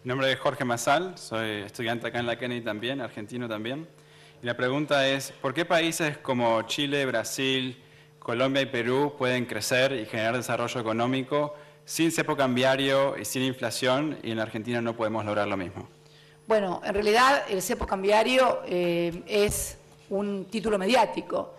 Mi nombre es Jorge Mazal, soy estudiante acá en la Kennedy también, argentino también. Y la pregunta es, ¿por qué países como Chile, Brasil, Colombia y Perú pueden crecer y generar desarrollo económico sin cepo cambiario y sin inflación, y en la Argentina no podemos lograr lo mismo? Bueno, en realidad el cepo cambiario es un título mediático.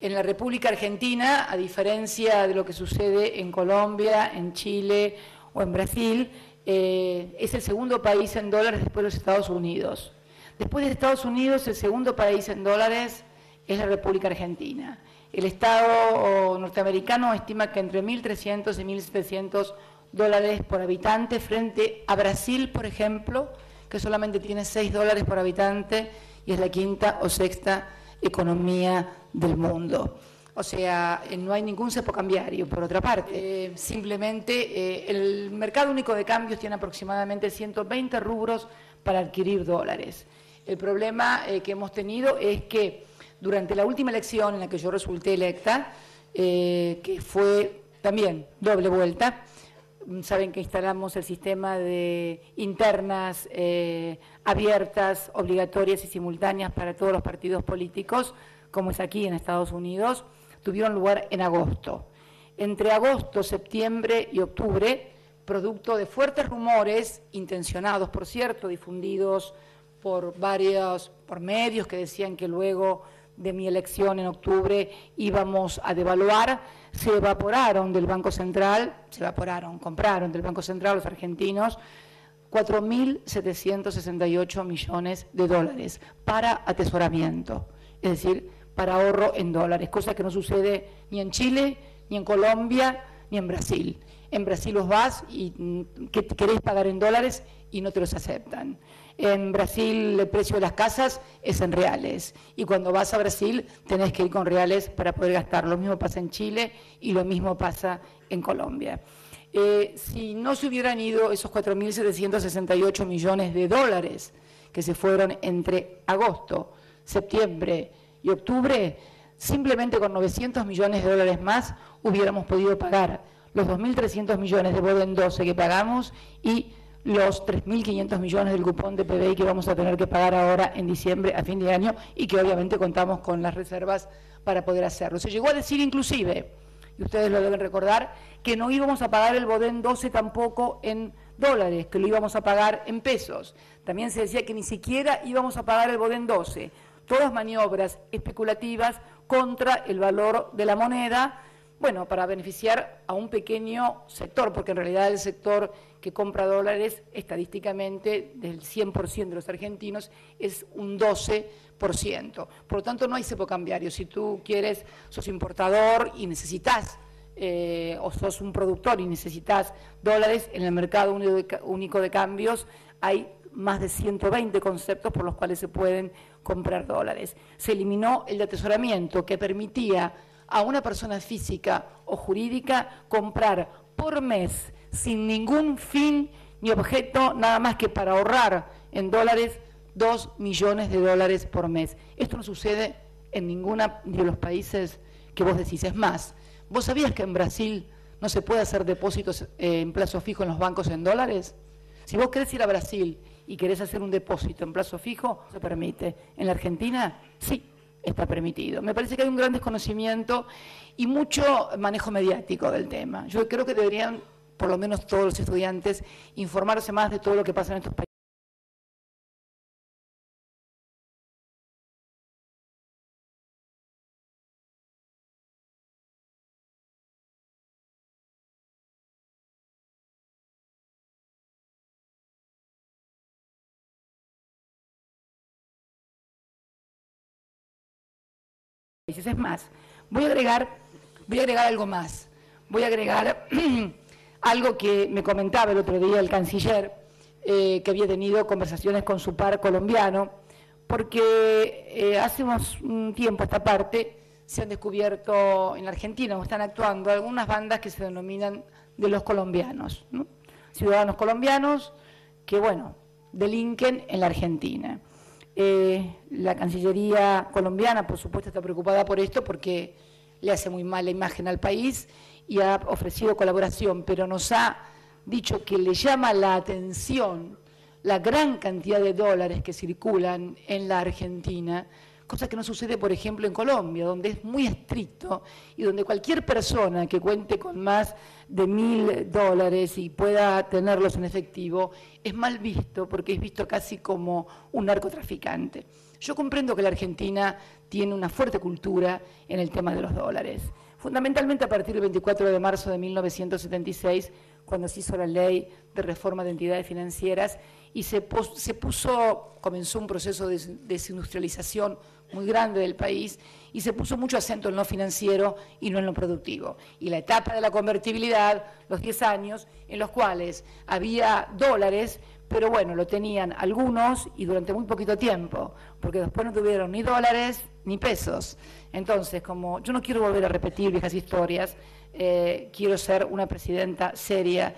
En la República Argentina, a diferencia de lo que sucede en Colombia, en Chile o en Brasil, es el segundo país en dólares después de los Estados Unidos. Después de Estados Unidos, el segundo país en dólares es la República Argentina. El Estado norteamericano estima que entre 1.300 y 1.700 dólares por habitante, frente a Brasil, por ejemplo, que solamente tiene 6 dólares por habitante y es la quinta o sexta economía del mundo. O sea, no hay ningún cepo cambiario, por otra parte. Simplemente el mercado único de cambios tiene aproximadamente 120 rubros para adquirir dólares. El problema que hemos tenido es que durante la última elección en la que yo resulté electa, que fue también doble vuelta, saben que instalamos el sistema de internas abiertas, obligatorias y simultáneas para todos los partidos políticos, como es aquí en Estados Unidos, tuvieron lugar en agosto. Entre agosto, septiembre y octubre, producto de fuertes rumores, intencionados por cierto, difundidos por medios que decían que luego de mi elección en octubre íbamos a devaluar, se evaporaron del Banco Central, compraron del Banco Central los argentinos 4.768 millones de dólares para atesoramiento, es decir, para ahorro en dólares, cosa que no sucede ni en Chile, ni en Colombia, ni en Brasil. En Brasil los vas y querés pagar en dólares y no te los aceptan. En Brasil el precio de las casas es en reales y cuando vas a Brasil tenés que ir con reales para poder gastar. Lo mismo pasa en Chile y lo mismo pasa en Colombia. Si no se hubieran ido esos 4.768 millones de dólares que se fueron entre agosto, septiembre y octubre, simplemente con 900 millones de dólares más hubiéramos podido pagar los 2.300 millones de Boden 12 que pagamos y los 3.500 millones del cupón de PBI que vamos a tener que pagar ahora en diciembre a fin de año y que obviamente contamos con las reservas para poder hacerlo. Se llegó a decir inclusive, y ustedes lo deben recordar, que no íbamos a pagar el Boden 12 tampoco en dólares, que lo íbamos a pagar en pesos. También se decía que ni siquiera íbamos a pagar el Boden 12. Todas maniobras especulativas contra el valor de la moneda, bueno, para beneficiar a un pequeño sector, porque en realidad el sector que compra dólares estadísticamente del 100% de los argentinos es un 12%. Por lo tanto, no hay cepo cambiario. Si tú quieres, sos importador y necesitas, o sos un productor y necesitas dólares, en el mercado único de cambios hay más de 120 conceptos por los cuales se pueden comprar dólares. Se eliminó el de atesoramiento que permitía a una persona física o jurídica comprar por mes sin ningún fin ni objeto, nada más que para ahorrar en dólares 2 millones de dólares por mes. Esto no sucede en ninguno de los países que vos decís. Es más, ¿vos sabías que en Brasil no se puede hacer depósitos en plazo fijo en los bancos en dólares? Si vos querés ir a Brasil y querés hacer un depósito en plazo fijo, se permite. En la Argentina, sí, está permitido. Me parece que hay un gran desconocimiento y mucho manejo mediático del tema. Yo creo que deberían, por lo menos todos los estudiantes, informarse más de todo lo que pasa en estos países. Es más, voy a agregar algo más. Voy a agregar algo que me comentaba el otro día el canciller, que había tenido conversaciones con su par colombiano, porque hace un tiempo a esta parte se han descubierto en la Argentina, o están actuando, algunas bandas que se denominan de los colombianos, ¿no? Ciudadanos colombianos que, bueno, delinquen en la Argentina. La Cancillería colombiana, por supuesto, está preocupada por esto porque le hace muy mala imagen al país y ha ofrecido colaboración, pero nos ha dicho que le llama la atención la gran cantidad de dólares que circulan en la Argentina, cosa que no sucede, por ejemplo, en Colombia, donde es muy estricto y donde cualquier persona que cuente con más de $1.000 y pueda tenerlos en efectivo es mal visto, porque es visto casi como un narcotraficante. Yo comprendo que la Argentina tiene una fuerte cultura en el tema de los dólares, fundamentalmente a partir del 24 de marzo de 1976, cuando se hizo la ley de reforma de entidades financieras y comenzó un proceso de desindustrialización muy grande del país y se puso mucho acento en lo financiero y no en lo productivo. Y la etapa de la convertibilidad, los 10 años en los cuales había dólares, pero bueno, lo tenían algunos y durante muy poquito tiempo, porque después no tuvieron ni dólares ni pesos. Entonces, como yo no quiero volver a repetir viejas historias, quiero ser una presidenta seria.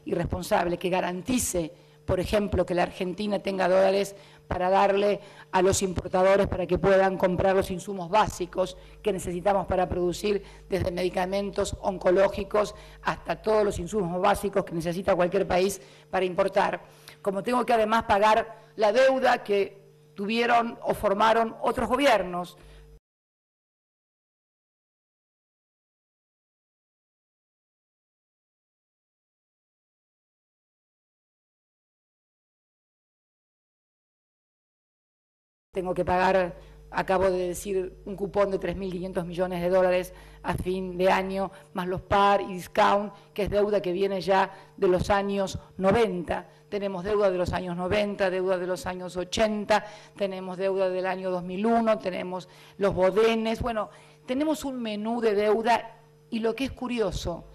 Y responsable, que garantice, por ejemplo, que la Argentina tenga dólares para darle a los importadores para que puedan comprar los insumos básicos que necesitamos para producir, desde medicamentos oncológicos hasta todos los insumos básicos que necesita cualquier país para importar. Como tengo que además pagar la deuda que tuvieron o formaron otros gobiernos. Tengo que pagar, acabo de decir, un cupón de 3.500 millones de dólares a fin de año, más los par y discount, que es deuda que viene ya de los años 90. Tenemos deuda de los años 90, deuda de los años 80, tenemos deuda del año 2001, tenemos los bodenes. Bueno, tenemos un menú de deuda y lo que es curioso,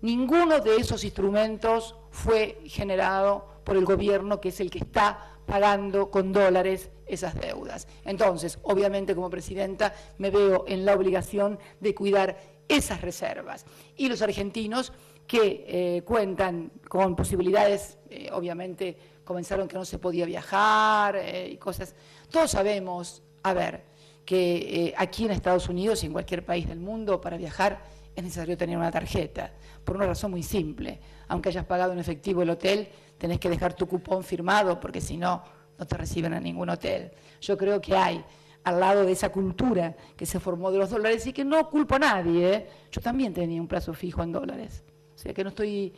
ninguno de esos instrumentos fue generado por el gobierno, que es el que está pagando con dólares esas deudas. Entonces, obviamente, como presidenta, me veo en la obligación de cuidar esas reservas. Y los argentinos que cuentan con posibilidades, obviamente, comenzaron que no se podía viajar y cosas. Todos sabemos, a ver, que aquí en Estados Unidos y en cualquier país del mundo, para viajar es necesario tener una tarjeta, por una razón muy simple. Aunque hayas pagado en efectivo el hotel, tenés que dejar tu cupón firmado, porque si no, no te reciben a ningún hotel. Yo creo que hay, al lado de esa cultura que se formó de los dólares, y que no culpo a nadie, yo también tenía un plazo fijo en dólares. O sea que no estoy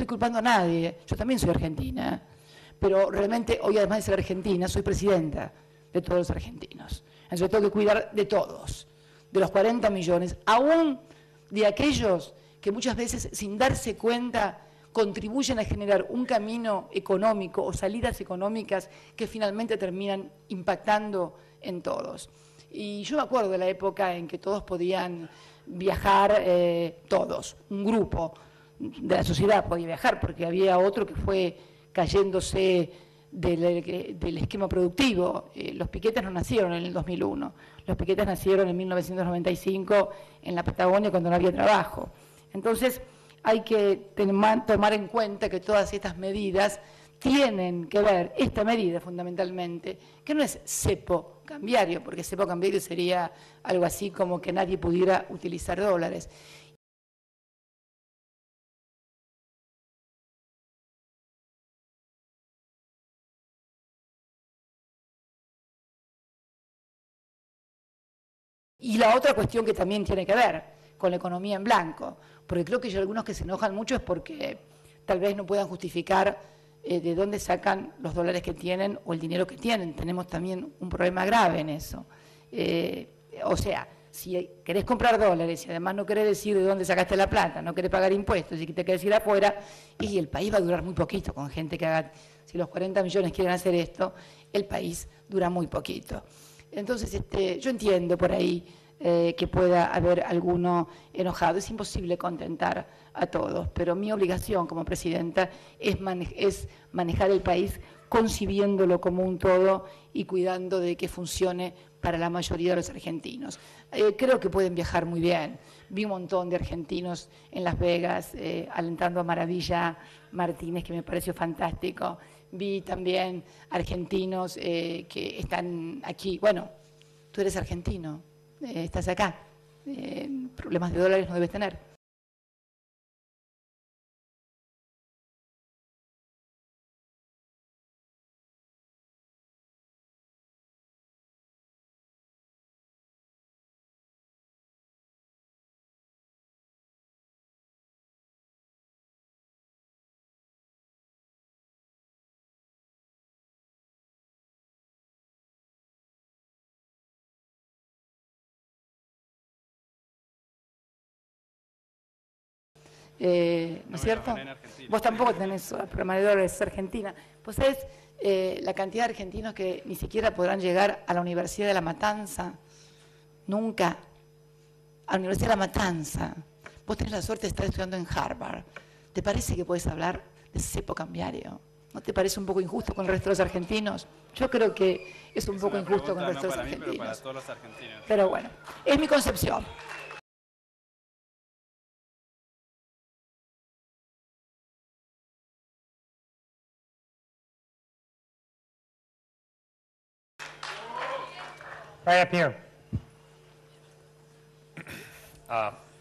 culpando a nadie, yo también soy argentina, pero realmente hoy, además de ser argentina, soy presidenta de todos los argentinos. Entonces tengo que cuidar de todos, de los 40 millones, aún de aquellos que muchas veces, sin darse cuenta, contribuyen a generar un camino económico o salidas económicas que finalmente terminan impactando en todos. Y yo me acuerdo de la época en que todos podían viajar, todos, un grupo de la sociedad podía viajar, porque había otro que fue cayéndose del esquema productivo. Los piquetes no nacieron en el 2001, los piquetes nacieron en 1995 en la Patagonia, cuando no había trabajo. Entonces, hay que tomar en cuenta que todas estas medidas tienen que ver, esta medida fundamentalmente, que no es cepo cambiario, porque cepo cambiario sería algo así como que nadie pudiera utilizar dólares. Y la otra cuestión que también tiene que ver con la economía en blanco, porque creo que hay algunos que se enojan mucho es porque tal vez no puedan justificar de dónde sacan los dólares que tienen o el dinero que tienen. Tenemos también un problema grave en eso. O sea, si querés comprar dólares y además no querés decir de dónde sacaste la plata, no querés pagar impuestos y te querés ir afuera, y el país va a durar muy poquito con gente que haga, si los 40 millones quieren hacer esto, el país dura muy poquito. Entonces, yo entiendo por ahí que pueda haber alguno enojado. Es imposible contentar a todos, pero mi obligación como presidenta es manejar el país concibiéndolo como un todo y cuidando de que funcione para la mayoría de los argentinos. Creo que pueden viajar muy bien. Vi un montón de argentinos en Las Vegas alentando a Maravilla Martínez, que me pareció fantástico. Vi también argentinos que están aquí. Bueno, tú eres argentino, estás acá. Problemas de dólares no debes tener. ¿No es cierto? Vos tampoco tenés problema de dólares, Argentina. Vos sabés la cantidad de argentinos que ni siquiera podrán llegar a la Universidad de La Matanza, nunca, a la Universidad de La Matanza. Vos tenés la suerte de estar estudiando en Harvard. ¿Te parece que podés hablar de cepo cambiario? ¿No te parece un poco injusto con el resto de los argentinos? Yo creo que es un poco injusto con el resto de los argentinos. Pero para todos los argentinos. Pero bueno, es mi concepción. Right up here.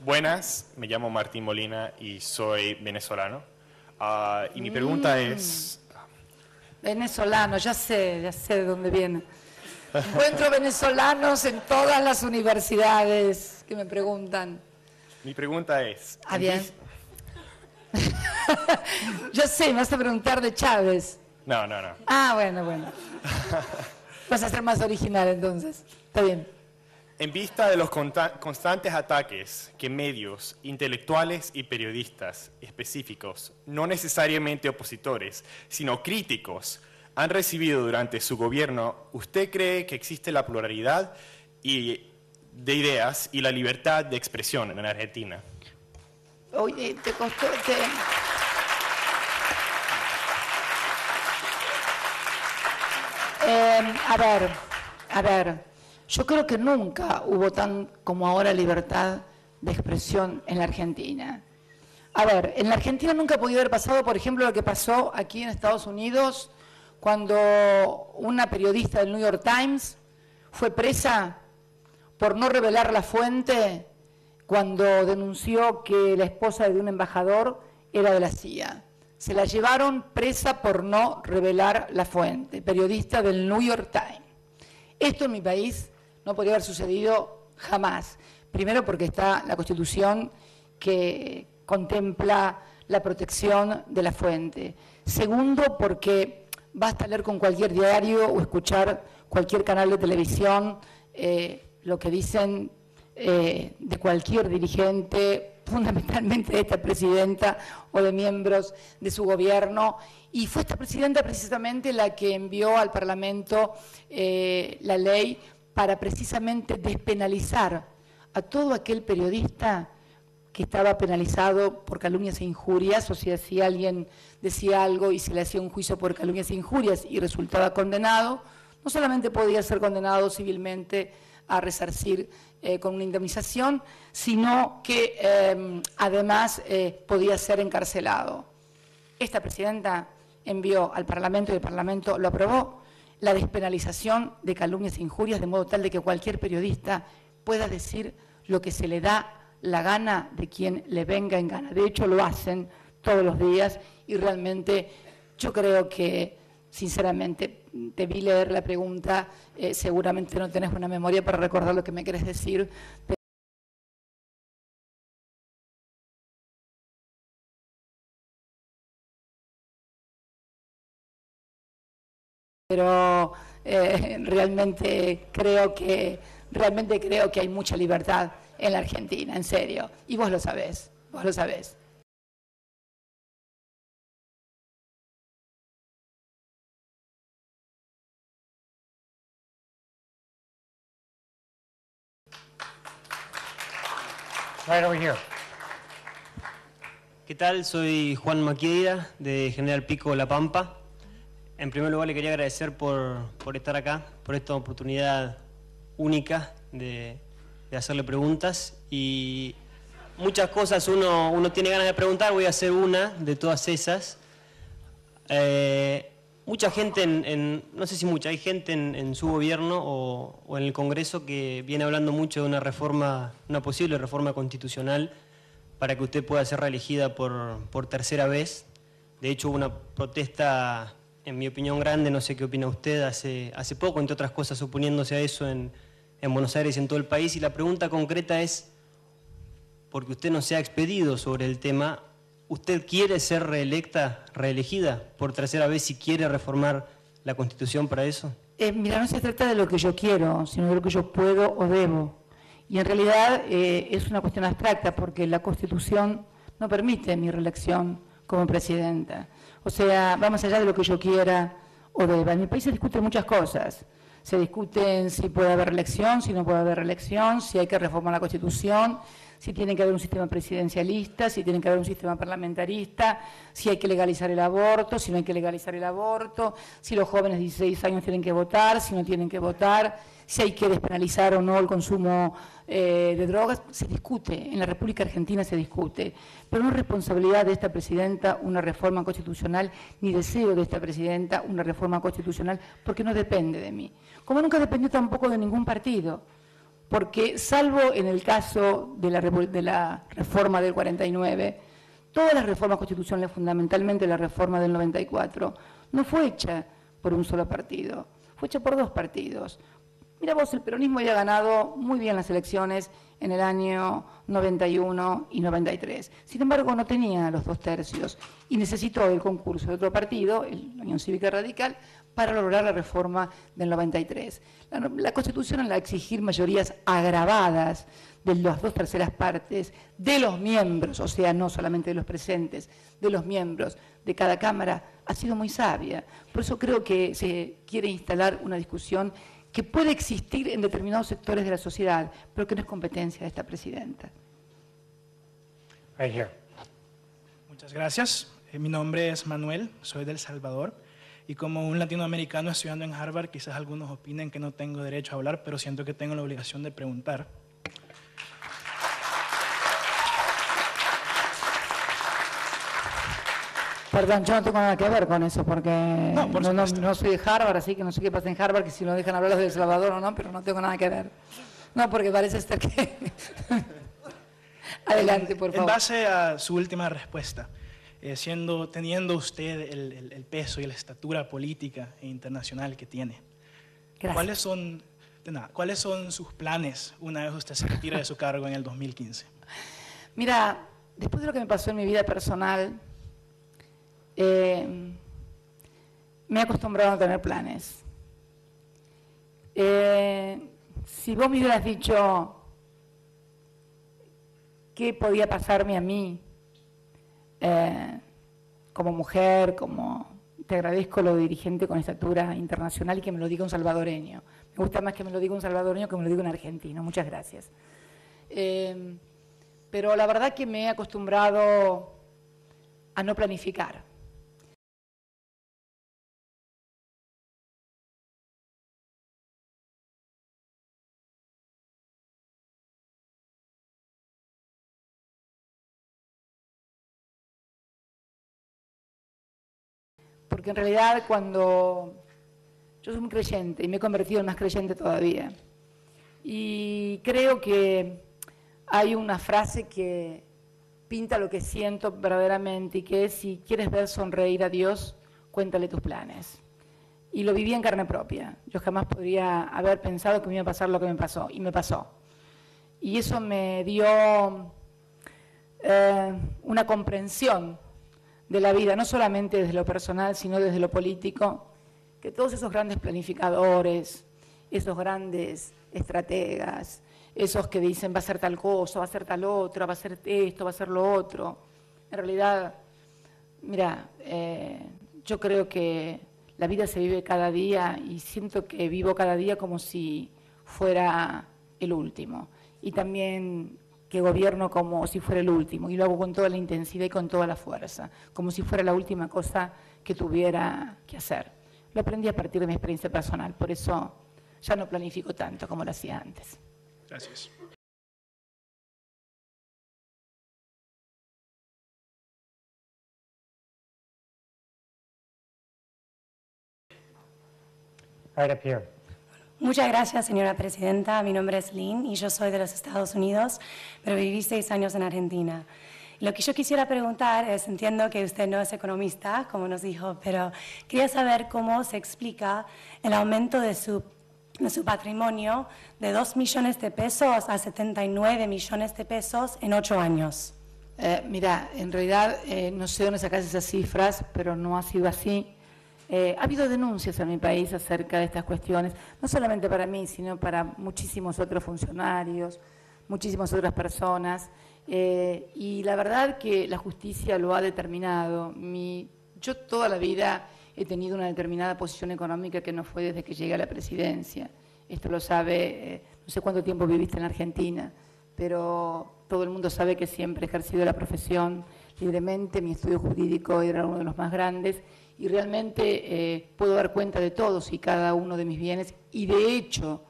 Buenas, me llamo Martín Molina y soy venezolano. Y mi pregunta es... Venezolano, ya sé de dónde viene. Encuentro venezolanos en todas las universidades que me preguntan. Mi pregunta es... Ah, bien. Ya sé, me vas a preguntar de Chávez. No. Ah, bueno. Vas a ser más original entonces. Está bien. En vista de los constantes ataques que medios, intelectuales y periodistas específicos, no necesariamente opositores, sino críticos, han recibido durante su gobierno, ¿usted cree que existe la pluralidad de ideas y la libertad de expresión en Argentina? Oye, te costó... A ver, yo creo que nunca hubo tan como ahora libertad de expresión en la Argentina. A ver, en la Argentina nunca podía haber pasado, por ejemplo, lo que pasó aquí en Estados Unidos cuando una periodista del New York Times fue presa por no revelar la fuente cuando denunció que la esposa de un embajador era de la CIA. Se la llevaron presa por no revelar la fuente, periodista del New York Times. Esto en mi país no podría haber sucedido jamás. Primero porque está la Constitución que contempla la protección de la fuente. Segundo porque basta leer con cualquier diario o escuchar cualquier canal de televisión lo que dicen de cualquier dirigente, fundamentalmente de esta presidenta o de miembros de su gobierno, y fue esta presidenta precisamente la que envió al Parlamento la ley para precisamente despenalizar a todo aquel periodista que estaba penalizado por calumnias e injurias, o sea, si alguien decía algo y se le hacía un juicio por calumnias e injurias y resultaba condenado, no solamente podía ser condenado civilmente a resarcir con una indemnización, sino que además podía ser encarcelado. Esta presidenta envió al Parlamento y el Parlamento lo aprobó, la despenalización de calumnias e injurias, de modo tal de que cualquier periodista pueda decir lo que se le da la gana de quien le venga en gana. De hecho, lo hacen todos los días y realmente yo creo que, sinceramente, te vi leer la pregunta, seguramente no tenés buena memoria para recordar lo que me querés decir. Pero realmente creo que hay mucha libertad en la Argentina, en serio. Y vos lo sabés, vos lo sabés. Right over here. ¿Qué tal? Soy Juan Maquieira, de General Pico, La Pampa. En primer lugar, le quería agradecer por estar acá, por esta oportunidad única de hacerle preguntas. Y muchas cosas uno tiene ganas de preguntar, voy a hacer una de todas esas. Mucha gente, no sé si mucha, hay gente en su gobierno o en el Congreso que viene hablando mucho de una reforma, una posible reforma constitucional para que usted pueda ser reelegida por tercera vez. De hecho, hubo una protesta, en mi opinión, grande, no sé qué opina usted, hace poco, entre otras cosas, oponiéndose a eso en Buenos Aires y en todo el país. Y la pregunta concreta es, porque usted no se ha expedido sobre el tema, ¿usted quiere ser reelegida por tercera vez si quiere reformar la Constitución para eso? Mira, no se trata de lo que yo quiero, sino de lo que yo puedo o debo. Y en realidad es una cuestión abstracta, porque la Constitución no permite mi reelección como presidenta. O sea, va más allá de lo que yo quiera o deba. En mi país se discuten muchas cosas. Se discuten si puede haber reelección, si no puede haber reelección, si hay que reformar la Constitución, si tiene que haber un sistema presidencialista, si tiene que haber un sistema parlamentarista, si hay que legalizar el aborto, si no hay que legalizar el aborto, si los jóvenes de 16 años tienen que votar, si no tienen que votar, si hay que despenalizar o no el consumo de drogas. Se discute, en la República Argentina se discute, pero no es responsabilidad de esta presidenta una reforma constitucional, ni deseo de esta presidenta una reforma constitucional, porque no depende de mí, como nunca dependió tampoco de ningún partido. Porque salvo en el caso de la reforma del 49, todas las reformas constitucionales, fundamentalmente la reforma del 94, no fue hecha por un solo partido, fue hecha por dos partidos. Mira vos, el peronismo había ganado muy bien las elecciones en el año 91 y 93. Sin embargo, no tenía los 2/3 y necesitó el concurso de otro partido, la Unión Cívica Radical, para lograr la reforma del 93. La Constitución, al exigir mayorías agravadas de las 2/3 partes de los miembros, o sea, no solamente de los presentes, de los miembros de cada Cámara, ha sido muy sabia. Por eso creo que se quiere instalar una discusión que puede existir en determinados sectores de la sociedad, pero que no es competencia de esta presidenta. Right here. Muchas gracias. Mi nombre es Manuel, soy de El Salvador, y como un latinoamericano estudiando en Harvard, quizás algunos opinen que no tengo derecho a hablar, pero siento que tengo la obligación de preguntar. Perdón, yo no tengo nada que ver con eso, porque no soy de Harvard, así que no sé qué pasa en Harvard, que si lo dejan hablar los de El Salvador o no, pero no tengo nada que ver. No, porque parece ser que... Adelante, por favor. En base a su última respuesta, teniendo usted el peso y la estatura política e internacional que tiene, Gracias. ¿cuáles son sus planes una vez usted se retire de su cargo en el 2015? Mira, después de lo que me pasó en mi vida personal, me he acostumbrado a no tener planes. Si vos me hubieras dicho qué podía pasarme a mí, como mujer, te agradezco lo de dirigente con estatura internacional y que me lo diga un salvadoreño. Me gusta más que me lo diga un salvadoreño que me lo diga un argentino. Muchas gracias. Pero la verdad que me he acostumbrado a no planificar. Porque en realidad yo soy muy creyente y me he convertido en más creyente todavía. Y creo que hay una frase que pinta lo que siento verdaderamente y que es: si quieres ver sonreír a Dios, cuéntale tus planes. Y lo viví en carne propia. Yo jamás podría haber pensado que me iba a pasar lo que me pasó, y me pasó. Y eso me dio una comprensión de la vida, no solamente desde lo personal, sino desde lo político, que todos esos grandes planificadores, esos grandes estrategas, esos que dicen va a ser tal cosa, va a ser tal otra, va a ser esto, va a ser lo otro, en realidad, mira, yo creo que la vida se vive cada día y siento que vivo cada día como si fuera el último. Y también que gobierno como si fuera el último, y lo hago con toda la intensidad y con toda la fuerza, como si fuera la última cosa que tuviera que hacer. Lo aprendí a partir de mi experiencia personal, por eso ya no planifico tanto como lo hacía antes. Gracias. Right up here. Muchas gracias, señora presidenta. Mi nombre es Lynn y yo soy de los Estados Unidos, pero viví 6 años en Argentina. Lo que yo quisiera preguntar es, entiendo que usted no es economista, como nos dijo, pero quería saber cómo se explica el aumento de su patrimonio de 2 millones de pesos a 79 millones de pesos en 8 años. Mira, en realidad no sé dónde sacas esas cifras, pero no ha sido así. Ha habido denuncias en mi país acerca de estas cuestiones, no solamente para mí, sino para muchísimos otros funcionarios, muchísimas otras personas, y la verdad que la justicia lo ha determinado. Yo toda la vida he tenido una determinada posición económica que no fue desde que llegué a la presidencia. Esto lo sabe, no sé cuánto tiempo viviste en Argentina, pero todo el mundo sabe que siempre he ejercido la profesión libremente. Mi estudio jurídico era uno de los más grandes y realmente puedo dar cuenta de todos y cada uno de mis bienes, y de hecho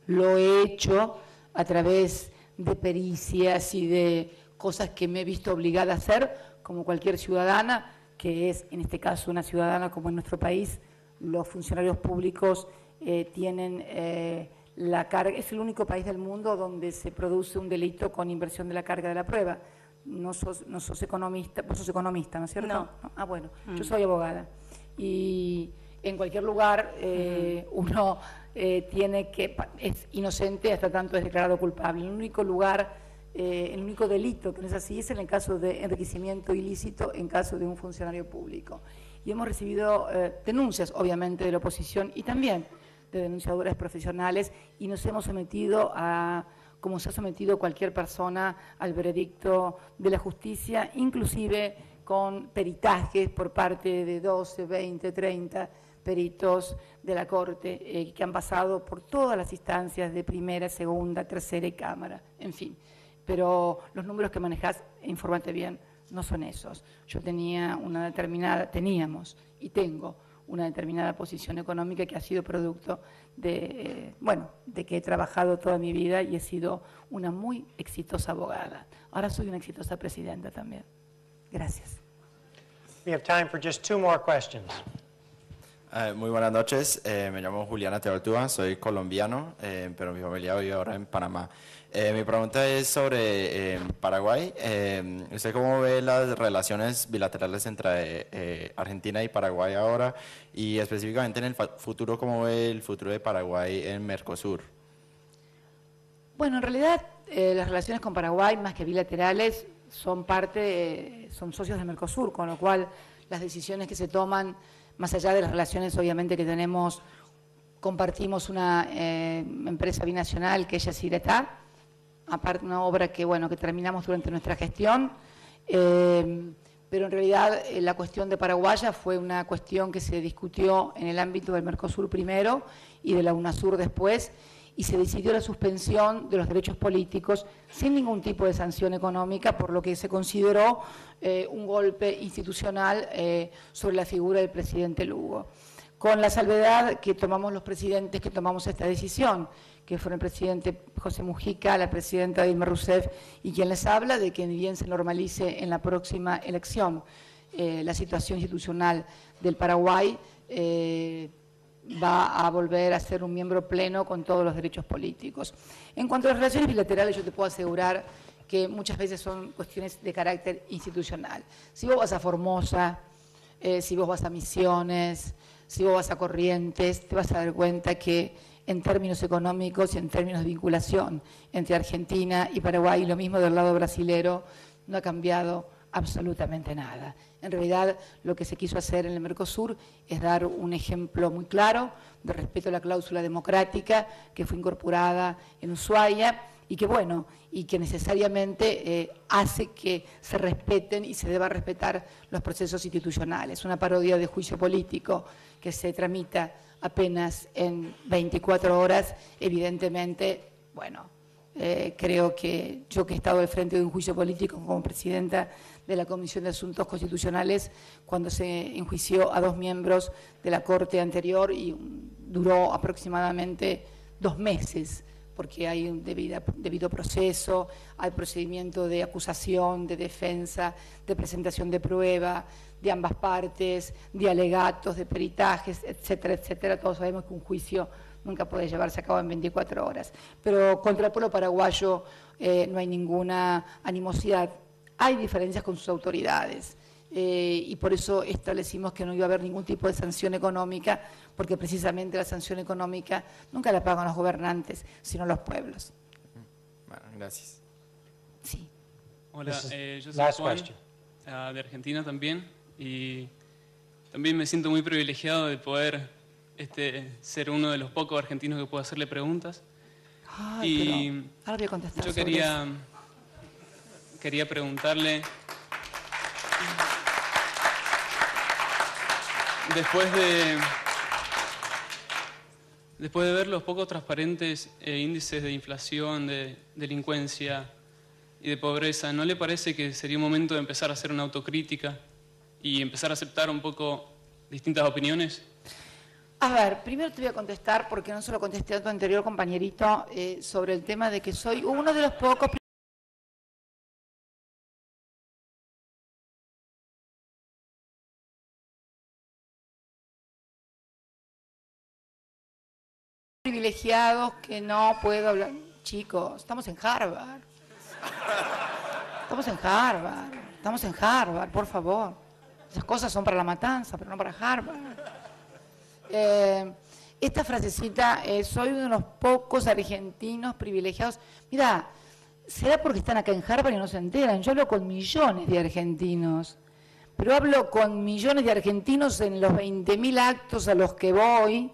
lo he hecho a través de pericias y de cosas que me he visto obligada a hacer como cualquier ciudadana, que es en este caso una ciudadana como en nuestro país. Los funcionarios públicos tienen la carga, es el único país del mundo donde se produce un delito con inversión de la carga de la prueba. No sos economista, vos sos economista, ¿no es cierto? No. Ah, bueno, yo soy abogada. Y en cualquier lugar uno tiene que, es inocente hasta tanto es declarado culpable. El único lugar, el único delito que no es así es en el caso de enriquecimiento ilícito en caso de un funcionario público. Y hemos recibido denuncias, obviamente, de la oposición y también de denunciadores profesionales, y nos hemos sometido a, como se ha sometido cualquier persona, al veredicto de la justicia, inclusive con peritajes por parte de 12, 20, 30 peritos de la Corte que han pasado por todas las instancias de primera, segunda, tercera y Cámara, en fin. Pero los números que manejás, infórmate bien, no son esos. Yo tenía una determinada, teníamos y tengo una determinada posición económica que ha sido producto de, de que he trabajado toda mi vida y he sido una muy exitosa abogada. Ahora soy una exitosa presidenta también. Gracias. We have time for just 2 more questions. Muy buenas noches, me llamo Juliana Teortúa, soy colombiano, pero mi familia vive ahora en Panamá. Mi pregunta es sobre Paraguay. ¿Usted cómo ve las relaciones bilaterales entre Argentina y Paraguay ahora? Y específicamente en el futuro, ¿cómo ve el futuro de Paraguay en Mercosur? Bueno, en realidad las relaciones con Paraguay, más que bilaterales, son son socios de Mercosur, con lo cual las decisiones que se toman, más allá de las relaciones obviamente que tenemos, compartimos una empresa binacional que es Yacyretá, aparte una obra que terminamos durante nuestra gestión, pero en realidad la cuestión de Paraguaya fue una cuestión que se discutió en el ámbito del Mercosur primero y de la UNASUR después, y se decidió la suspensión de los derechos políticos sin ningún tipo de sanción económica, por lo que se consideró un golpe institucional sobre la figura del presidente Lugo. Con la salvedad que tomamos los presidentes que tomamos esta decisión, que fueron el presidente José Mujica, la presidenta Dilma Rousseff y quien les habla, de que bien se normalice en la próxima elección la situación institucional del Paraguay, va a volver a ser un miembro pleno con todos los derechos políticos. En cuanto a las relaciones bilaterales, yo te puedo asegurar que muchas veces son cuestiones de carácter institucional. Si vos vas a Formosa, si vos vas a Misiones, si vos vas a Corrientes, te vas a dar cuenta que en términos económicos y en términos de vinculación entre Argentina y Paraguay, lo mismo del lado brasilero, no ha cambiado absolutamente nada. En realidad, lo que se quiso hacer en el Mercosur es dar un ejemplo muy claro de respeto a la cláusula democrática que fue incorporada en Ushuaia y que necesariamente hace que se respeten y se deba respetar los procesos institucionales. Una parodia de juicio político que se tramita apenas en 24 horas, evidentemente, creo que yo, que he estado al frente de un juicio político como presidenta de la Comisión de Asuntos Constitucionales, cuando se enjuició a 2 miembros de la Corte anterior y duró aproximadamente 2 meses, porque hay un debido proceso, hay procedimiento de acusación, de defensa, de presentación de prueba, de ambas partes, de alegatos, de peritajes, etcétera, etcétera. Todos sabemos que un juicio nunca puede llevarse a cabo en 24 horas. Pero contra el pueblo paraguayo no hay ninguna animosidad. Hay diferencias con sus autoridades y por eso establecimos que no iba a haber ningún tipo de sanción económica, porque precisamente la sanción económica nunca la pagan los gobernantes, sino los pueblos. Bueno, gracias. Sí. Hola, yo soy Last Juan, question. de Argentina también, y también me siento muy privilegiado de poder ser uno de los pocos argentinos que puedo hacerle preguntas. Ay, y pero ahora voy a contestar yo sobre eso. quería preguntarle, después de ver los poco transparentes índices de inflación, de delincuencia y de pobreza, ¿no le parece que sería un momento de empezar a hacer una autocrítica y empezar a aceptar un poco distintas opiniones? A ver, primero te voy a contestar, porque no se lo contesté a tu anterior compañerito, sobre el tema de que soy uno de los pocos privilegiados que no puedo hablar. Chicos, estamos en Harvard. Estamos en Harvard, por favor. Esas cosas son para la matanza, pero no para Harvard. Esta frasecita, soy uno de los pocos argentinos privilegiados. Mira, será porque están acá en Harvard y no se enteran. Yo hablo con millones de argentinos, pero hablo con millones de argentinos en los 20.000 actos a los que voy.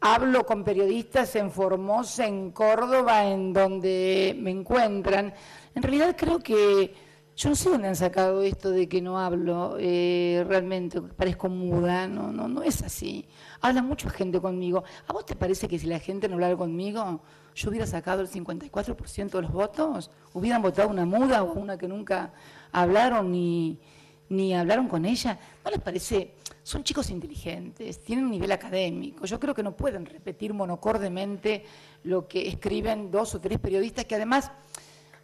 Hablo con periodistas en Formosa, en Córdoba, en donde me encuentran. En realidad creo que, yo no sé dónde han sacado esto de que no hablo, realmente parezco muda, no es así. Habla mucha gente conmigo. ¿A vos te parece que si la gente no hablara conmigo, yo hubiera sacado el 54% de los votos? ¿Hubieran votado una muda o una que nunca hablaron ni hablaron con ella? ¿No les parece? Son chicos inteligentes, tienen un nivel académico. Yo creo que no pueden repetir monocordemente lo que escriben 2 o 3 periodistas que además...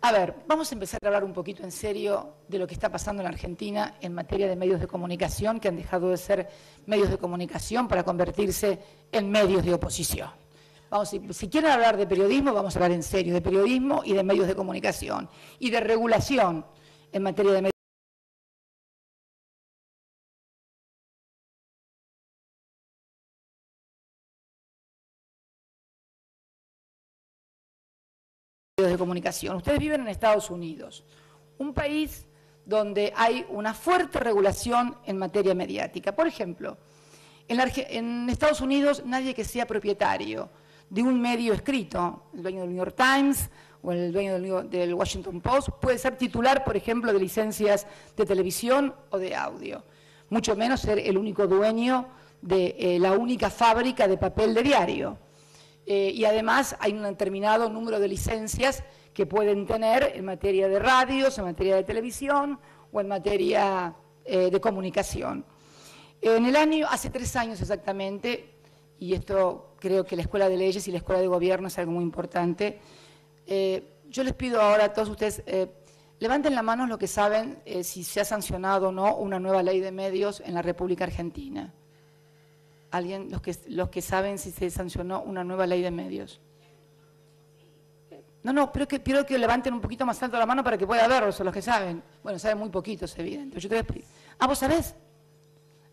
A ver, vamos a empezar a hablar un poquito en serio de lo que está pasando en la Argentina en materia de medios de comunicación, que han dejado de ser medios de comunicación para convertirse en medios de oposición. Vamos, si quieren hablar de periodismo, vamos a hablar en serio de periodismo y de medios de comunicación y de regulación en materia de medios de comunicación. Ustedes viven en Estados Unidos, un país donde hay una fuerte regulación en materia mediática. Por ejemplo, en Estados Unidos nadie que sea propietario de un medio escrito, el dueño del New York Times o el dueño del Washington Post, puede ser titular, por ejemplo, de licencias de televisión o de audio, mucho menos ser el único dueño de la única fábrica de papel de diario. Y además hay un determinado número de licencias que pueden tener en materia de radios, en materia de televisión o en materia de comunicación. Hace 3 años exactamente, y esto creo que la Escuela de Leyes y la Escuela de Gobierno es algo muy importante, yo les pido ahora a todos ustedes, levanten la mano los que saben si se ha sancionado o no una nueva ley de medios en la República Argentina. ¿Alguien? Los que saben si se sancionó una nueva ley de medios. No, pero quiero que levanten un poquito más alto la mano para que pueda verlos, los que saben. Bueno, saben muy poquitos, evidente. Yo te voy a explicar. ¿Vos sabés?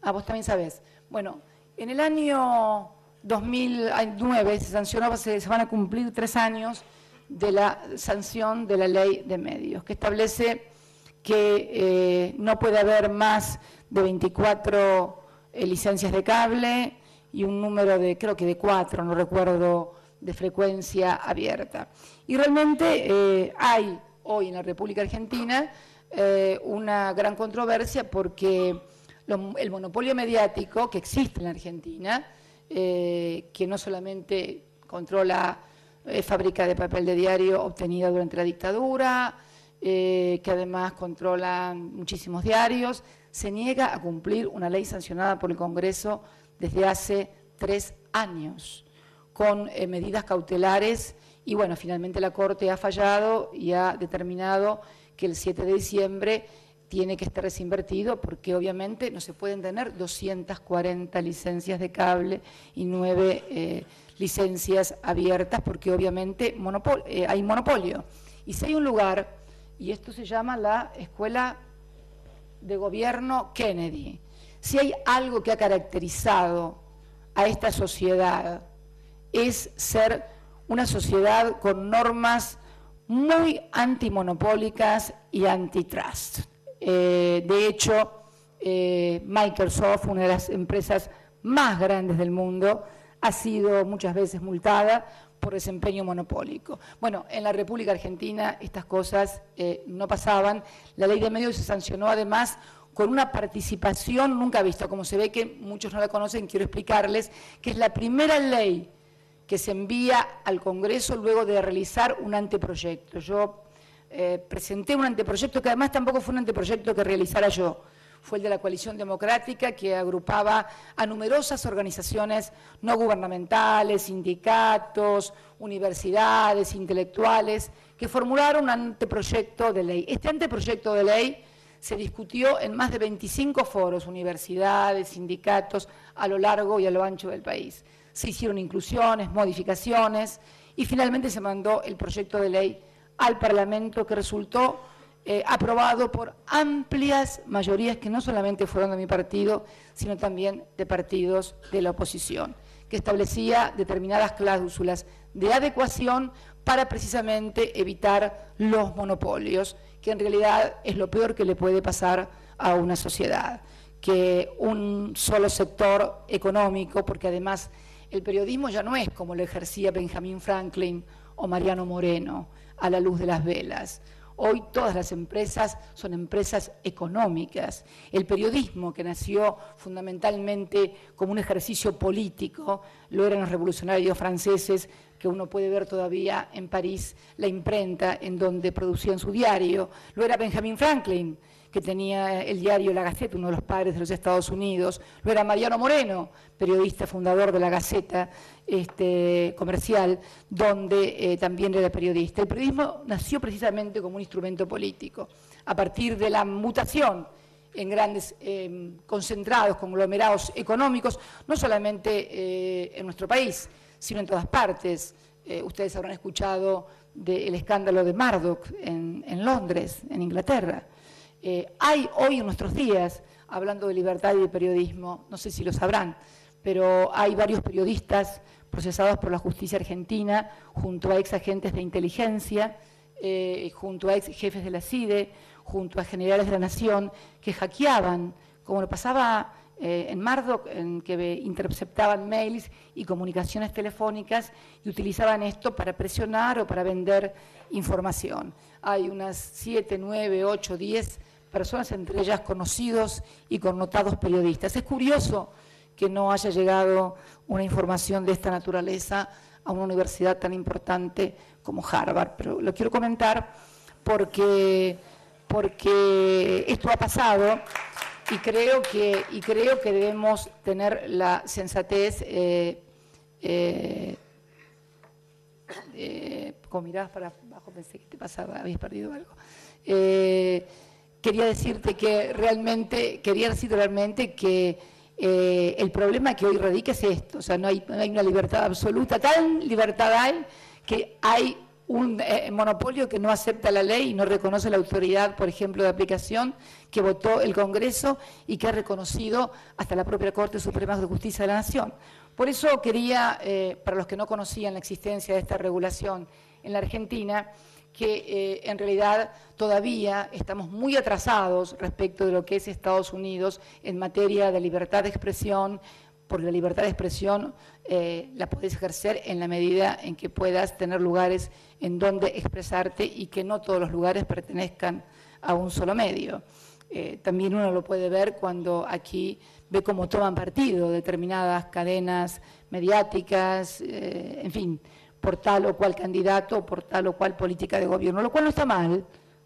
Vos también sabés. Bueno, en el año 2009 se sancionó, se van a cumplir 3 años de la sanción de la ley de medios, que establece que no puede haber más de 24 licencias de cable y un número de, creo que de 4, no recuerdo, de frecuencia abierta. Y realmente hay hoy en la República Argentina una gran controversia porque el monopolio mediático que existe en la Argentina, que no solamente controla fábrica de papel de diario obtenida durante la dictadura, que además controla muchísimos diarios. Se niega a cumplir una ley sancionada por el Congreso desde hace 3 años, con medidas cautelares, y bueno, finalmente la Corte ha fallado y ha determinado que el 7 de diciembre tiene que estar desinvertido, porque obviamente no se pueden tener 240 licencias de cable y 9 licencias abiertas, porque obviamente hay monopolio. Y si hay un lugar, y esto se llama la Escuela de Gobierno Kennedy, si hay algo que ha caracterizado a esta sociedad, es ser una sociedad con normas muy antimonopólicas y antitrust. De hecho, Microsoft, una de las empresas más grandes del mundo, ha sido muchas veces multada por desempeño monopólico. Bueno, en la República Argentina estas cosas no pasaban. La ley de medios se sancionó además con una participación nunca vista. Como se ve que muchos no la conocen, quiero explicarles que es la primera ley que se envía al Congreso luego de realizar un anteproyecto. Yo presenté un anteproyecto que además tampoco fue un anteproyecto que realizara yo, fue el de la Coalición Democrática, que agrupaba a numerosas organizaciones no gubernamentales, sindicatos, universidades, intelectuales, que formularon un anteproyecto de ley. Este anteproyecto de ley se discutió en más de 25 foros, universidades, sindicatos, a lo largo y a lo ancho del país. Se hicieron inclusiones, modificaciones, y finalmente se mandó el proyecto de ley al Parlamento, que resultó aprobado por amplias mayorías que no solamente fueron de mi partido, sino también de partidos de la oposición, que establecía determinadas cláusulas de adecuación para precisamente evitar los monopolios, que en realidad es lo peor que le puede pasar a una sociedad, que un solo sector económico, porque además el periodismo ya no es como lo ejercía Benjamin Franklin o Mariano Moreno a la luz de las velas. Hoy todas las empresas son empresas económicas. El periodismo, que nació fundamentalmente como un ejercicio político, lo eran los revolucionarios franceses, que uno puede ver todavía en París la imprenta en donde producían su diario. Lo era Benjamin Franklin, que tenía el diario La Gaceta, uno de los padres de los Estados Unidos. Lo era Mariano Moreno, periodista fundador de La Gaceta comercial, donde también era periodista. El periodismo nació precisamente como un instrumento político. A partir de la mutación en grandes concentrados, conglomerados económicos, no solamente en nuestro país, sino en todas partes. Ustedes habrán escuchado del escándalo de Murdoch en Londres, en Inglaterra. Hay hoy en nuestros días, hablando de libertad y de periodismo, no sé si lo sabrán, pero hay varios periodistas procesados por la justicia argentina, junto a ex agentes de inteligencia, junto a ex jefes de la CIDE, junto a generales de la Nación, que hackeaban, como lo pasaba en Murdoch, en que interceptaban mails y comunicaciones telefónicas y utilizaban esto para presionar o para vender información. Hay unas 7, 9, 8, 10 personas, entre ellas conocidos y connotados periodistas. Es curioso que no haya llegado una información de esta naturaleza a una universidad tan importante como Harvard, pero lo quiero comentar porque esto ha pasado y creo que debemos tener la sensatez, como mirabas para abajo pensé que te pasaba, habías perdido algo. Quería decirte realmente que el problema que hoy radica es esto, o sea, no hay una libertad absoluta, tan libertad hay que hay un monopolio que no acepta la ley y no reconoce la autoridad, por ejemplo, de aplicación que votó el Congreso y que ha reconocido hasta la propia Corte Suprema de Justicia de la Nación. Por eso quería, para los que no conocían la existencia de esta regulación en la Argentina, que en realidad todavía estamos muy atrasados respecto de lo que es Estados Unidos en materia de libertad de expresión, porque la libertad de expresión la podés ejercer en la medida en que puedas tener lugares en donde expresarte y que no todos los lugares pertenezcan a un solo medio. También uno lo puede ver cuando aquí ve cómo toman partido determinadas cadenas mediáticas, en fin, por tal o cual candidato o por tal o cual política de gobierno, lo cual no está mal.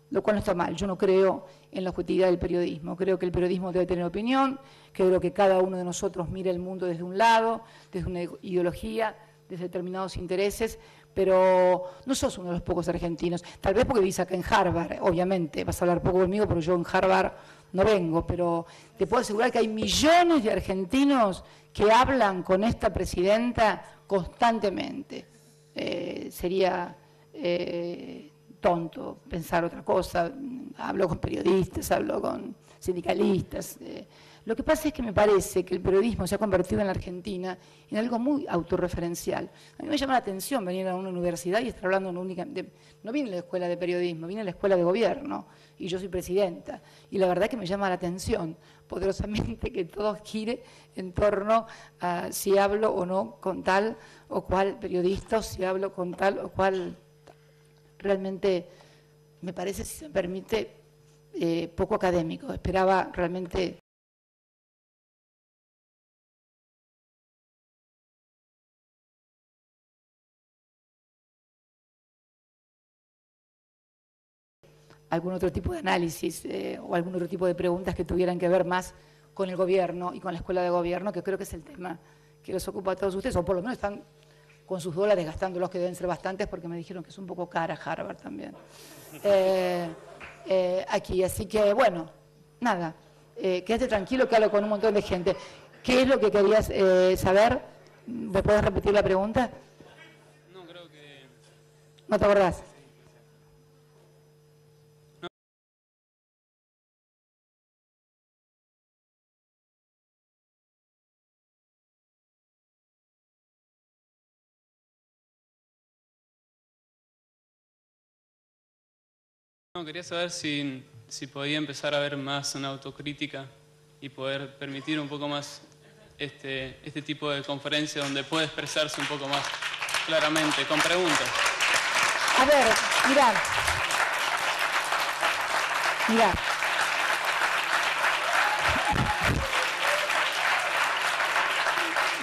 Lo cual no está mal. Yo no creo en la objetividad del periodismo. Creo que el periodismo debe tener opinión, creo que cada uno de nosotros mira el mundo desde un lado, desde una ideología, desde determinados intereses, pero no sos uno de los pocos argentinos. Tal vez porque vivís acá en Harvard, obviamente, vas a hablar poco conmigo, pero yo en Harvard no vengo, pero te puedo asegurar que hay millones de argentinos que hablan con esta presidenta constantemente. Sería tonto pensar otra cosa. Hablo con periodistas, hablo con sindicalistas. Lo que pasa es que me parece que el periodismo se ha convertido en la Argentina en algo muy autorreferencial. A mí me llama la atención venir a una universidad y estar hablando no vine a la escuela de periodismo, vine a la escuela de gobierno y yo soy presidenta. Y la verdad que me llama la atención poderosamente que todo gire en torno a si hablo o no con tal o cual periodista, o si hablo con tal o cual. Realmente me parece, si se me permite, poco académico. Esperaba realmente algún otro tipo de análisis o algún otro tipo de preguntas que tuvieran que ver más con el gobierno y con la escuela de gobierno, que creo que es el tema que los ocupa a todos ustedes, o por lo menos están con sus dólares gastándolos, que deben ser bastantes, porque me dijeron que es un poco cara Harvard también. Aquí, así que bueno, nada, quédate tranquilo que hablo con un montón de gente. ¿Qué es lo que querías saber? ¿Me puedes repetir la pregunta? No, creo que... ¿No te acordás? No, quería saber si podía empezar a ver más una autocrítica y poder permitir un poco más este tipo de conferencia donde puede expresarse un poco más claramente, con preguntas. A ver, mirá.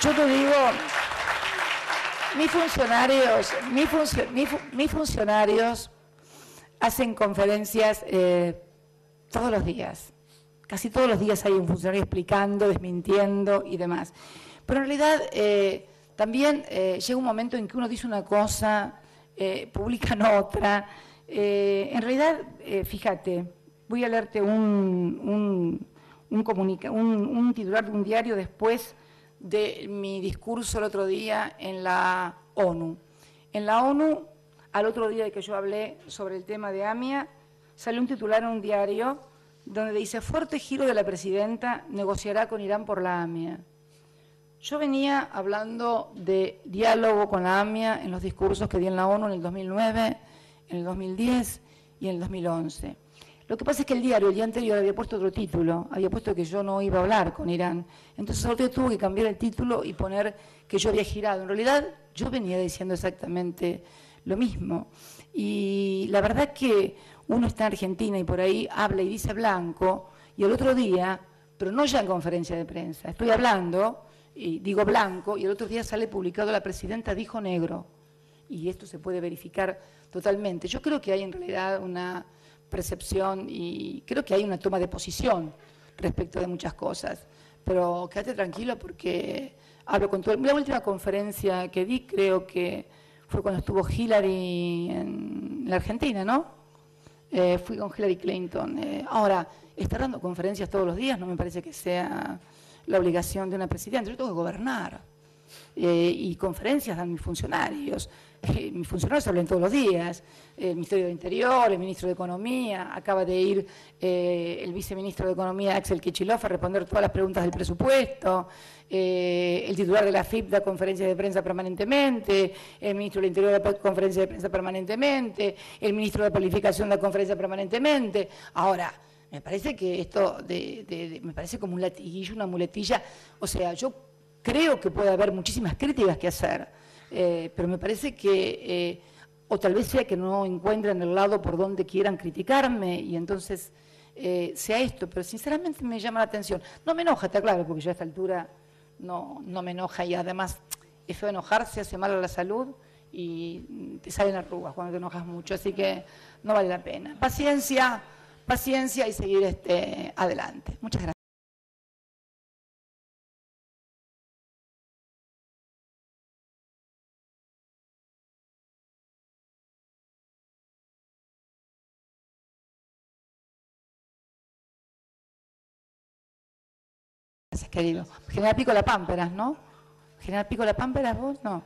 Yo te digo, mis funcionarios hacen conferencias todos los días. Casi todos los días hay un funcionario explicando, desmintiendo y demás. Pero en realidad también llega un momento en que uno dice una cosa, publican otra. En realidad, fíjate, voy a leerte un titular de un diario después de mi discurso el otro día en la ONU. En la ONU, al otro día de que yo hablé sobre el tema de AMIA, salió un titular en un diario donde dice: fuerte giro de la presidenta, negociará con Irán por la AMIA. Yo venía hablando de diálogo con la AMIA en los discursos que di en la ONU en el 2009, en el 2010 y en el 2011. Lo que pasa es que el diario, el día anterior, había puesto otro título, había puesto que yo no iba a hablar con Irán. Entonces el otro día tuvo que cambiar el título y poner que yo había girado. En realidad, yo venía diciendo exactamente lo mismo. Y la verdad que uno está en Argentina y por ahí habla y dice blanco, y el otro día, pero no ya en conferencia de prensa, estoy hablando y digo blanco, y el otro día sale publicado: la presidenta dijo negro. Y esto se puede verificar totalmente. Yo creo que hay en realidad una percepción y creo que hay una toma de posición respecto de muchas cosas. Pero quédate tranquilo porque hablo con todo. La última conferencia que di creo que fue cuando estuvo Hillary en la Argentina, ¿no? Fui con Hillary Clinton. Ahora, estar dando conferencias todos los días no me parece que sea la obligación de una presidenta. Yo tengo que gobernar. Y conferencias dan mis funcionarios. Mis funcionarios hablan todos los días. El Ministerio de Interior, el Ministro de Economía, acaba de ir el Viceministro de Economía, Axel Kicillof, a responder todas las preguntas del presupuesto. El titular de la AFIP da conferencias de prensa permanentemente, el Ministro del Interior da conferencias de prensa permanentemente, el Ministro de Planificación da conferencia permanentemente. Ahora, me parece que esto me parece como un latiguillo, una muletilla. O sea, yo creo que puede haber muchísimas críticas que hacer, pero me parece que, o tal vez sea que no encuentren el lado por donde quieran criticarme y entonces sea esto, pero sinceramente me llama la atención. No me enoja, está claro, porque yo a esta altura no me enoja y además es feo enojarse, hace mal a la salud y te salen arrugas cuando te enojas mucho, así que no vale la pena. Paciencia y seguir adelante. Muchas gracias. Gracias, querido. General Pico La Pámperas, ¿no? General Pico La Pámperas, vos, no.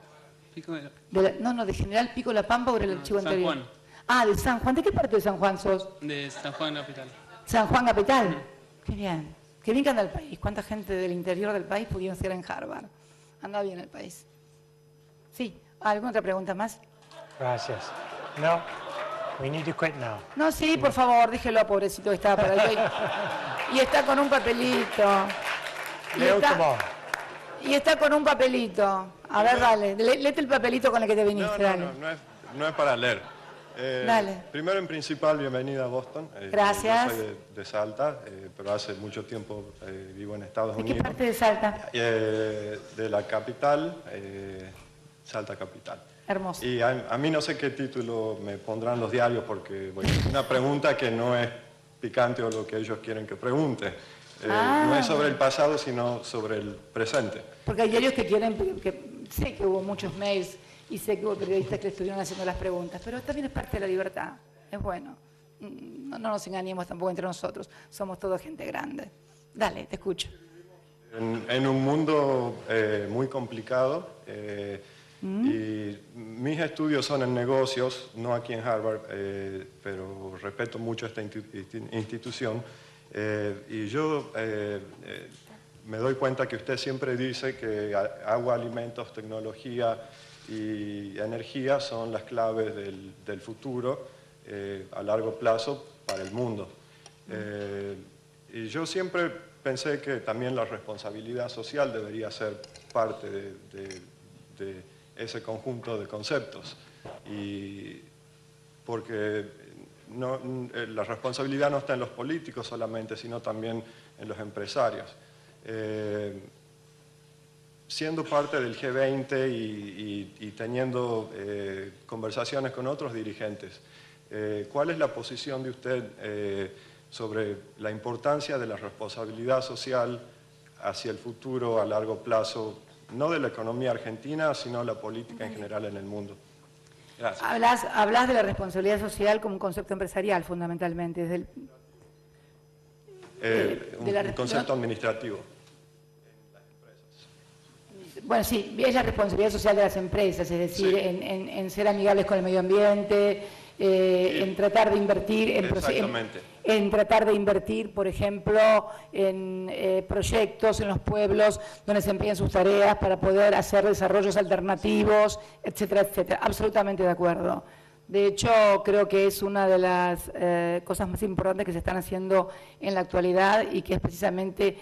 Pico de De General Pico La Pampa por el archivo San anterior. Juan. Ah, de San Juan. ¿De qué parte de San Juan sos? de San Juan Capital. San Juan Capital. Qué bien. Qué bien que anda el país. ¿Cuánta gente del interior del país pudieron ser en Harvard? Anda bien el país. Sí. ¿Alguna otra pregunta más? Gracias. No, we need to quit now. No, sí, por favor, déjelo, pobrecito, que estaba para ahí. Y está con un papelito. Leo tomorrow. Y está con un papelito. A ver, dale. Léete el papelito con el que te viniste, dale. No es para leer. Dale. Primero, en principal, bienvenida a Boston. Gracias. Yo soy de Salta, pero hace mucho tiempo vivo en Estados ¿De Unidos. qué parte de Salta? De la capital, Salta capital. Hermoso. Y a mí no sé qué título me pondrán los diarios porque bueno, es una pregunta que no es picante o lo que ellos quieren que pregunte. No es sobre el pasado, sino sobre el presente. Porque hay diarios que quieren, sé que hubo muchos mails y sé que hubo periodistas que estuvieron haciendo las preguntas, pero también es parte de la libertad, es bueno. No nos engañemos tampoco entre nosotros, somos todos gente grande. Dale, te escucho. En un mundo muy complicado, y mis estudios son en negocios, no aquí en Harvard, pero respeto mucho esta institución. Y yo me doy cuenta que usted siempre dice que agua, alimentos, tecnología y energía son las claves del futuro a largo plazo para el mundo. Y yo siempre pensé que también la responsabilidad social debería ser parte de ese conjunto de conceptos. Y porque la responsabilidad no está en los políticos solamente, sino también en los empresarios. Siendo parte del G20 y teniendo conversaciones con otros dirigentes, ¿cuál es la posición de usted sobre la importancia de la responsabilidad social hacia el futuro a largo plazo, no de la economía argentina, sino la política en general en el mundo? Gracias. Hablas de la responsabilidad social como un concepto empresarial, fundamentalmente. Un concepto administrativo. Bueno, sí, es la responsabilidad social de las empresas, es decir, sí, en ser amigables con el medio ambiente, en tratar de invertir en tratar de invertir, por ejemplo, en proyectos en los pueblos donde se empeñan sus tareas para poder hacer desarrollos alternativos, etcétera, etcétera. Absolutamente de acuerdo. De hecho, creo que es una de las cosas más importantes que se están haciendo en la actualidad y que es precisamente...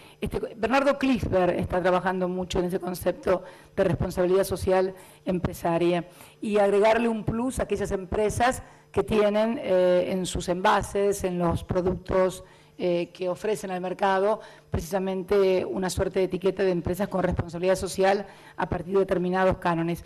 Bernardo Klinsberg está trabajando mucho en ese concepto de responsabilidad social empresaria y agregarle un plus a aquellas empresas que tienen en sus envases, en los productos que ofrecen al mercado, precisamente una suerte de etiqueta de empresas con responsabilidad social a partir de determinados cánones.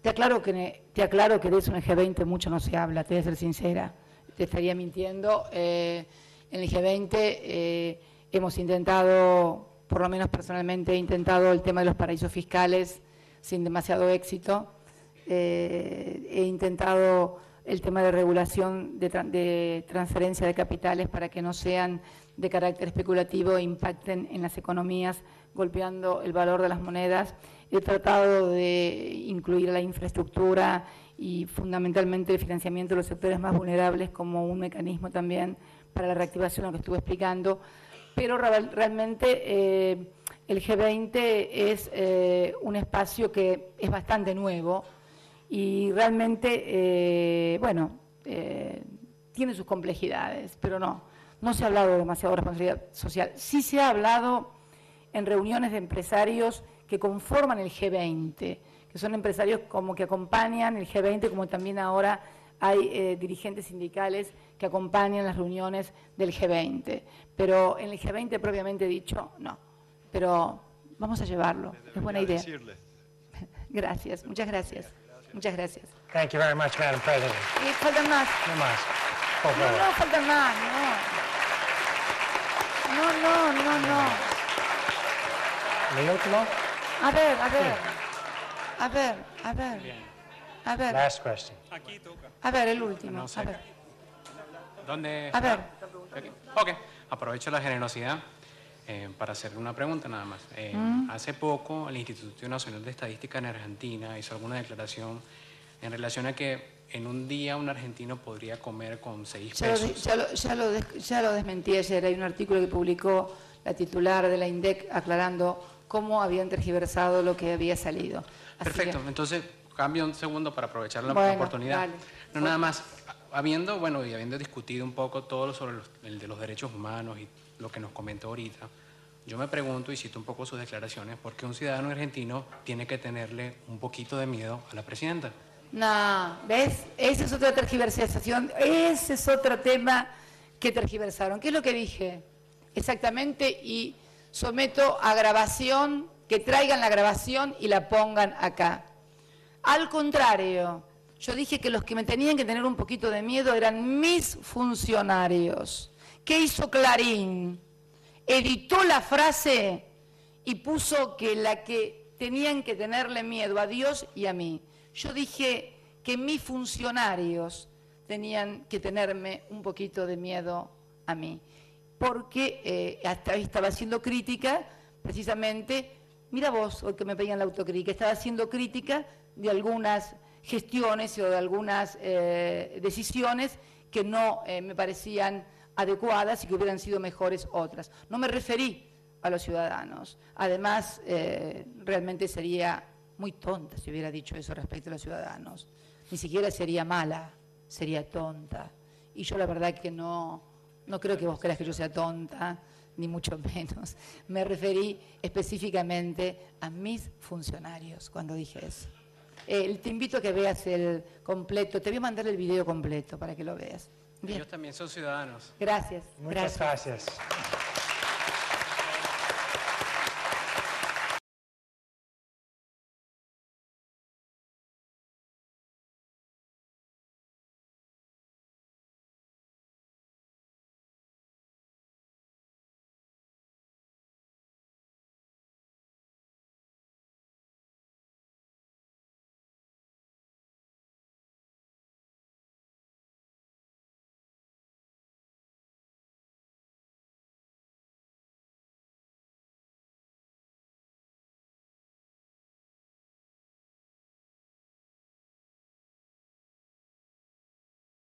Te aclaro que de eso en el G20 mucho no se habla, te voy a ser sincera, te estaría mintiendo. En el G20 hemos intentado, por lo menos personalmente he intentado el tema de los paraísos fiscales sin demasiado éxito. He intentado el tema de regulación de transferencia de capitales para que no sean de carácter especulativo e impacten en las economías, golpeando el valor de las monedas. He tratado de incluir la infraestructura y fundamentalmente el financiamiento de los sectores más vulnerables como un mecanismo también para la reactivación, lo que estuve explicando, pero realmente el G20 es un espacio que es bastante nuevo y realmente, tiene sus complejidades, pero no se ha hablado demasiado de responsabilidad social. Sí se ha hablado en reuniones de empresarios que conforman el G20, que son empresarios como que acompañan el G20, como también ahora hay dirigentes sindicales que acompañan las reuniones del G20. Pero en el G20 propiamente dicho, no. Pero vamos a llevarlo, es buena idea. Gracias, muchas gracias. Muchas gracias. Thank you very much, Madam President. Y faltan más. No más. Por No, favor. no, faltan más, no. ¿El último? A ver. Last question. A ver, el último. No sé. A ver. ¿Dónde? A ver. Aquí. Ok, aprovecho la generosidad para hacerle una pregunta nada más. Hace poco el Instituto Nacional de Estadística en Argentina hizo alguna declaración en relación a que en un día un argentino podría comer con 6 pesos. Ya lo desmentí ayer. Hay un artículo que publicó la titular de la INDEC aclarando cómo habían tergiversado lo que había salido. Así Perfecto, que, entonces cambio un segundo para aprovechar la Bueno, oportunidad. dale. No, nada más, habiendo discutido un poco todo sobre el de los derechos humanos y lo que nos comentó ahorita, yo me pregunto y cito un poco sus declaraciones, ¿por qué un ciudadano argentino tiene que tenerle un poquito de miedo a la presidenta? No, ¿ves? Esa es otra tergiversación, ese es otro tema que tergiversaron. ¿Qué es lo que dije? Exactamente, y someto a grabación, que traigan la grabación y la pongan acá. Al contrario, yo dije que los que me tenían que tener un poquito de miedo eran mis funcionarios. ¿Qué hizo Clarín? Editó la frase y puso que la que tenían que tenerle miedo a Dios y a mí. Yo dije que mis funcionarios tenían que tenerme un poquito de miedo a mí, porque hasta ahí estaba haciendo crítica, precisamente, mira vos, hoy que me pedían la autocrítica, estaba haciendo crítica de algunas gestiones o de algunas decisiones que no me parecían adecuadas y que hubieran sido mejores otras. No me referí a los ciudadanos. Además, realmente sería muy tonta si hubiera dicho eso respecto a los ciudadanos. Ni siquiera sería mala, sería tonta. Y yo la verdad que no creo que vos creas que yo sea tonta, ni mucho menos. Me referí específicamente a mis funcionarios cuando dije eso. Te invito a que veas el completo. Te voy a mandar el video completo para que lo veas. Bien. Ellos también son ciudadanos. Gracias. Muchas gracias.